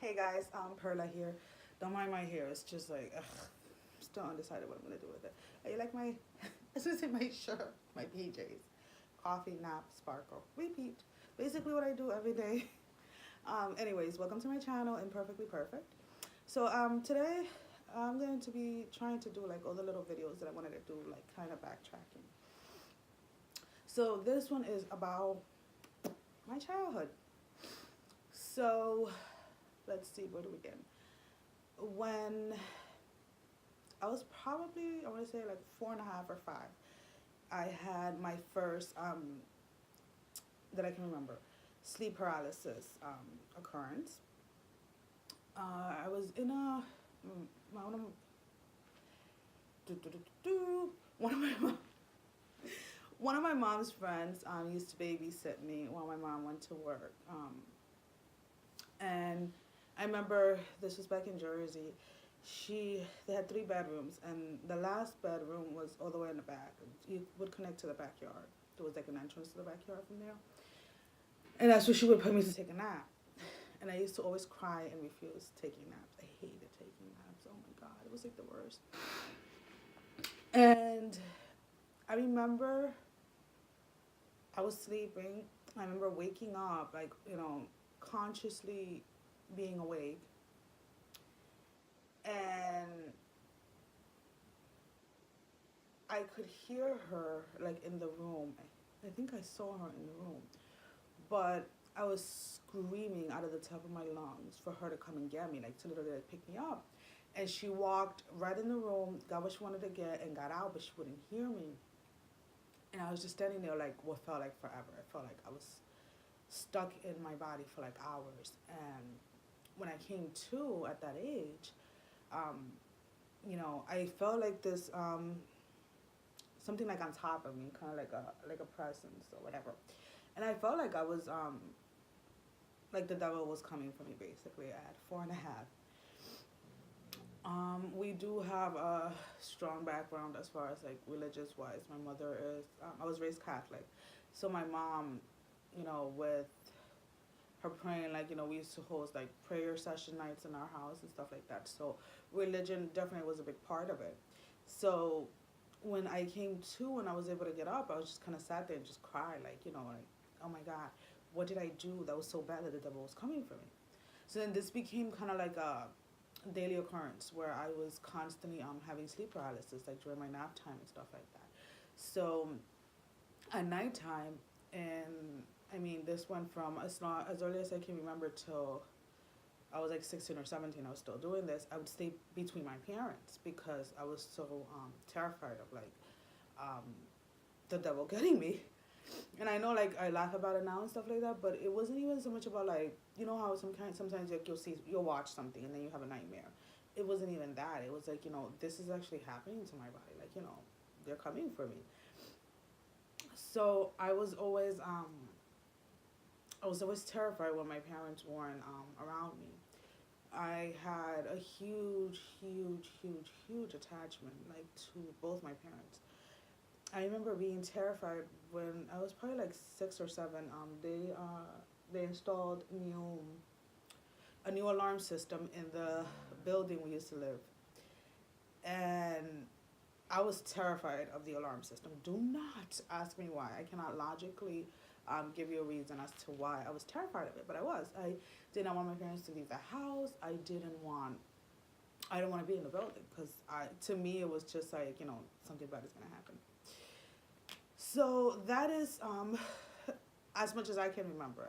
Hey guys, Perla here. Don't mind my hair. It's just like, still undecided what I'm gonna do with it. Hey, you like my? This is in my shirt, my PJs. Coffee, nap, sparkle, repeat. Basically, what I do every day. Anyways, welcome to my channel, Imperfectly Perfect. So today I'm going to be trying to do like all the little videos that I wanted to do, like kind of backtracking. So this one is about my childhood. So let's see, where do we begin? When I was probably, I want to say like 4.5 or 5, I had my first, that I can remember, sleep paralysis occurrence. I was in a, one of, one of my one of my mom's friends used to babysit me while my mom went to work. And I remember this was back in Jersey. They had 3 bedrooms, and the last bedroom was all the way in the back. You would connect to the backyard. There was like an entrance to the backyard from there, and that's where she would put me to take a nap. And I used to always cry and refuse taking naps. I hated taking naps. Oh my god, it was like the worst. And I remember I was sleeping. I remember waking up, like, consciously being awake. And I could hear her, like, in the room. I think I saw her in the room. But I was screaming out of the top of my lungs for her to come and get me, like, to literally like, pick me up. And she walked right in the room, got what she wanted to get, and got out, but she wouldn't hear me. And I was just standing there, like, what felt like forever. I felt like I was stuck in my body for, like, hours. And when I came to at that age, um, I felt like this, something like on top of me, kind of like a presence or whatever. And I felt like I was, like the devil was coming for me, basically, at 4.5. We do have a strong background as far as like religious wise. My mother is, I was raised Catholic. So my mom, with her praying, like, we used to host like prayer session nights in our house and stuff like that. So religion definitely was a big part of it. So when I came to, when I was able to get up, I was just kind of sat there and just cried, like, like, oh my God, what did I do that was so bad that the devil was coming for me? So then this became kind of like a daily occurrence where I was constantly having sleep paralysis, like during my nap time and stuff like that. So at nighttime, and I mean, this went from as long as early as I can remember till I was like 16 or 17. I was still doing this. I would stay between my parents because I was so terrified of like um, the devil getting me. And I know, like, I laugh about it now and stuff like that, but it wasn't even so much about like, how sometimes like you'll watch something and then you have a nightmare. It wasn't even that. It was like, this is actually happening to my body. Like, they're coming for me. So I was always terrified when my parents weren't around me. I had a huge, huge, huge, huge attachment, like, to both my parents. I remember being terrified when I was probably like 6 or 7. They installed a new alarm system in the building we used to live, and I was terrified of the alarm system. Do not ask me why. I cannot logically give you a reason as to why I was terrified of it, but I was. I did not want my parents to leave the house. I didn't want to be in the building because to me it was just like, something bad is gonna happen. So that is as much as I can remember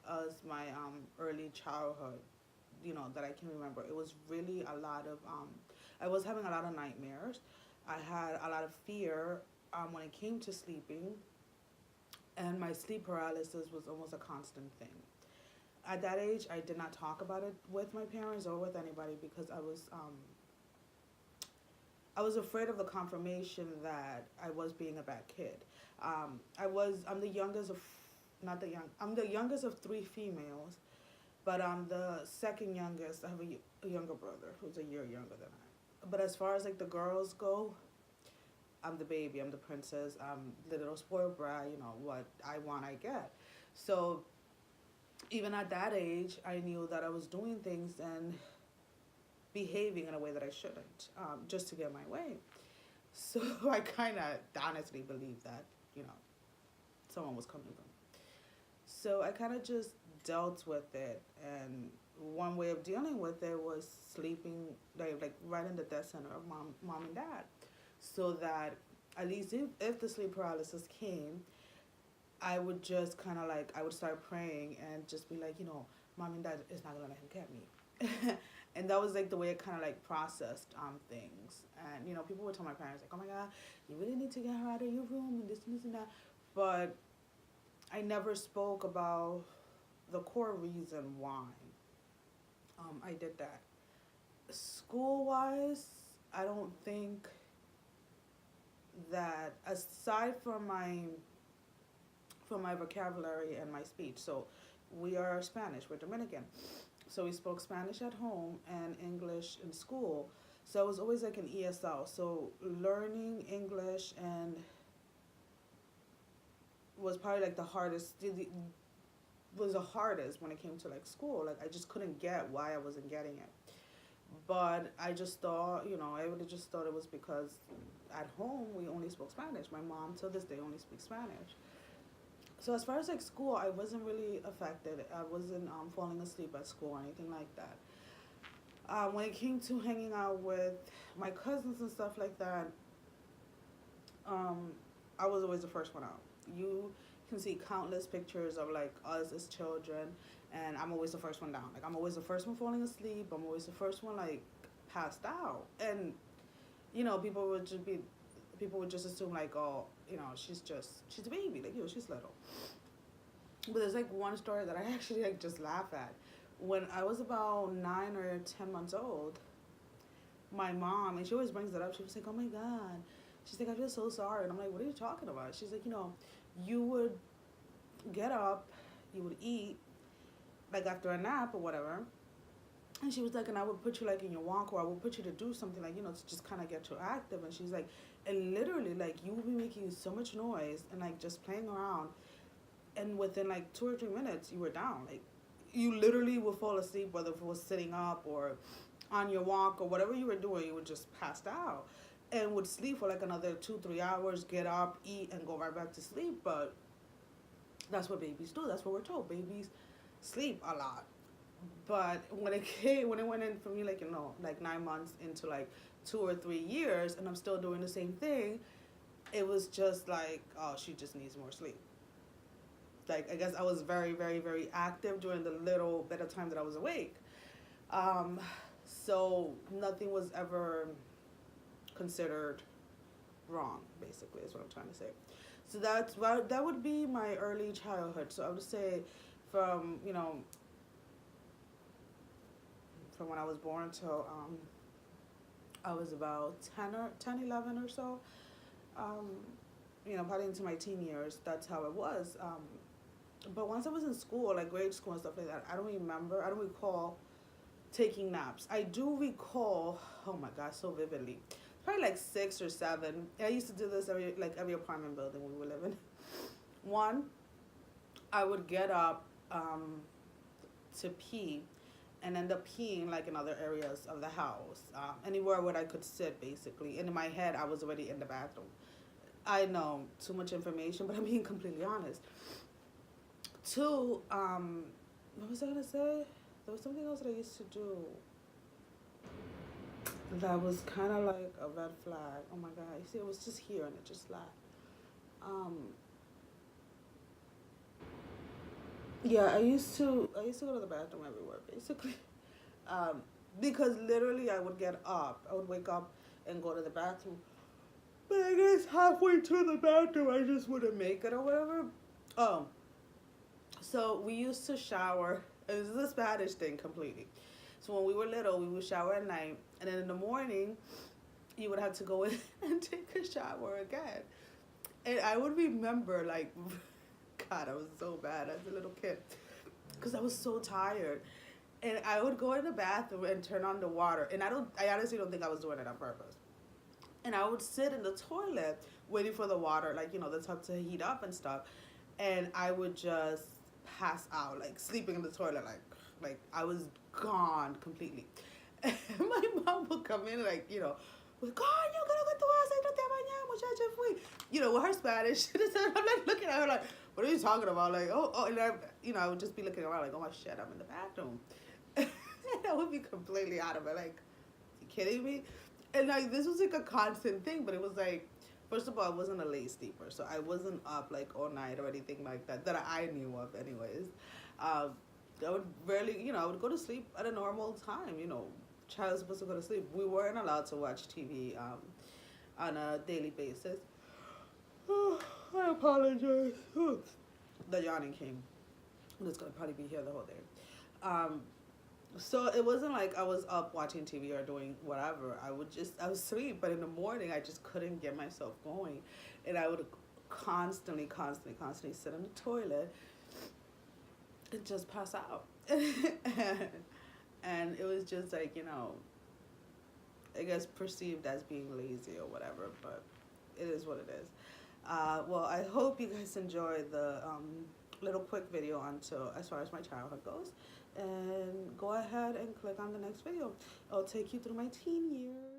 as my early childhood, that I can remember. It was really a lot of, I was having a lot of nightmares. I had a lot of fear when it came to sleeping, and my sleep paralysis was almost a constant thing. At that age, I did not talk about it with my parents or with anybody because I was afraid of the confirmation that I was being a bad kid. I'm the youngest of, not the young, I'm the youngest of 3 females, but I'm the second youngest. I have a younger brother who's a year younger than I. But as far as like the girls go, I'm the baby, I'm the princess, I'm the little spoiled brat, what I want, I get. So even at that age, I knew that I was doing things and behaving in a way that I shouldn't, just to get my way. So I kind of honestly believed that, you know, someone was coming from. So I kind of just dealt with it, and one way of dealing with it was sleeping like right in the dead center of mom and dad, so that at least if the sleep paralysis came, I would just kind of like I would start praying and just be like, mom and dad is not gonna let him get me. And that was like the way it kind of like processed things. And people would tell my parents like, oh my god, you really need to get her out of your room and this and that. But I never spoke about the core reason why I did that. School wise, I don't think that, aside from my vocabulary and my speech. So we are Spanish, we're Dominican. So we spoke Spanish at home and English in school. So it was always like an ESL. So learning English and was probably like the hardest. Was the hardest when it came to like school. Like I just couldn't get why I wasn't getting it. But I just thought, I would have just thought it was because at home we only spoke Spanish. My mom till this day only speaks Spanish. So as far as like school, I wasn't really affected. I wasn't falling asleep at school or anything like that. When it came to hanging out with my cousins and stuff like that, I was always the first one out. You can see countless pictures of like us as children, and I'm always the first one down. Like I'm always the first one falling asleep. I'm always the first one like passed out, and people would just assume like, oh, she's a baby, like she's little. But there's like one story that I actually like just laugh at. When I was about 9 or 10 months old, my mom, and she always brings it up. She was like, "Oh my god," she's like, "I feel so sorry," and I'm like, "What are you talking about?" She's like, you would get up, you would eat, like after a nap or whatever. And she was like, and I would put you like in your walk, or I would put you to do something like, to just kind of get you active. And she's like, and literally like you would be making so much noise and like just playing around. And within like 2 or 3 minutes, you were down. Like you literally would fall asleep, whether it was sitting up or on your walk or whatever you were doing, you would just pass out. And would sleep for like another 2-3 hours, get up, eat, and go right back to sleep. But that's what babies do. That's what we're told. Babies sleep a lot. But when it went in for me, like like 9 months into like 2 or 3 years, and I'm still doing the same thing, it was just like, oh, she just needs more sleep. Like I guess I was very, very, very active during the little bit of time that I was awake. So nothing was ever considered wrong, basically, is what I'm trying to say. So that would be my early childhood. So I would say from, from when I was born till I was about 11 or so. Probably into my teen years, that's how it was. But once I was in school, like grade school and stuff like that, I don't recall taking naps. I do recall, oh my gosh, so vividly, probably like 6 or 7. I used to do this every apartment building we were living. One, I would get up to pee and end up peeing like in other areas of the house, anywhere where I could sit basically. And in my head, I was already in the bathroom. I know, too much information, but I'm being completely honest. Two, what was I gonna say? There was something else that I used to do that was kind of like a red flag. Oh my god! You see, it was just here and it just lagged. Um, yeah, I used to go to the bathroom everywhere basically, because literally I would get up, I would wake up and go to the bathroom, but I guess halfway to the bathroom I just wouldn't make it or whatever. Oh, so we used to shower. This is a Spanish thing completely. So when we were little, we would shower at night, and then in the morning, you would have to go in and take a shower again. And I would remember, like, God, I was so bad as a little kid, because I was so tired. And I would go in the bathroom and turn on the water, and I honestly don't think I was doing it on purpose. And I would sit in the toilet waiting for the water, like, the tub to heat up and stuff. And I would just pass out, like sleeping in the toilet, like I was gone completely. And my mom would come in like, with coño, que lo que tú haces, no te bañas, muchacha, fui. With her Spanish. I'm like looking at her like, what are you talking about? Like, oh, and I would just be looking around like, oh my shit, I'm in the bathroom. And I would be completely out of it, like, you kidding me? And like, this was like a constant thing, but it was like, first of all, I wasn't a late sleeper, so I wasn't up like all night or anything like that I knew of anyways. I would rarely, I would go to sleep at a normal time, child was supposed to go to sleep. We weren't allowed to watch TV on a daily basis. I apologize. The yawning came. I'm just gonna probably be here the whole day. So it wasn't like I was up watching TV or doing whatever. I was asleep, but in the morning I just couldn't get myself going, and I would constantly sit in the toilet and just pass out. And it was just like, I guess perceived as being lazy or whatever, but it is what it is. Well, I hope you guys enjoy the little quick video as far as my childhood goes. And go ahead and click on the next video. It'll take you through my teen years.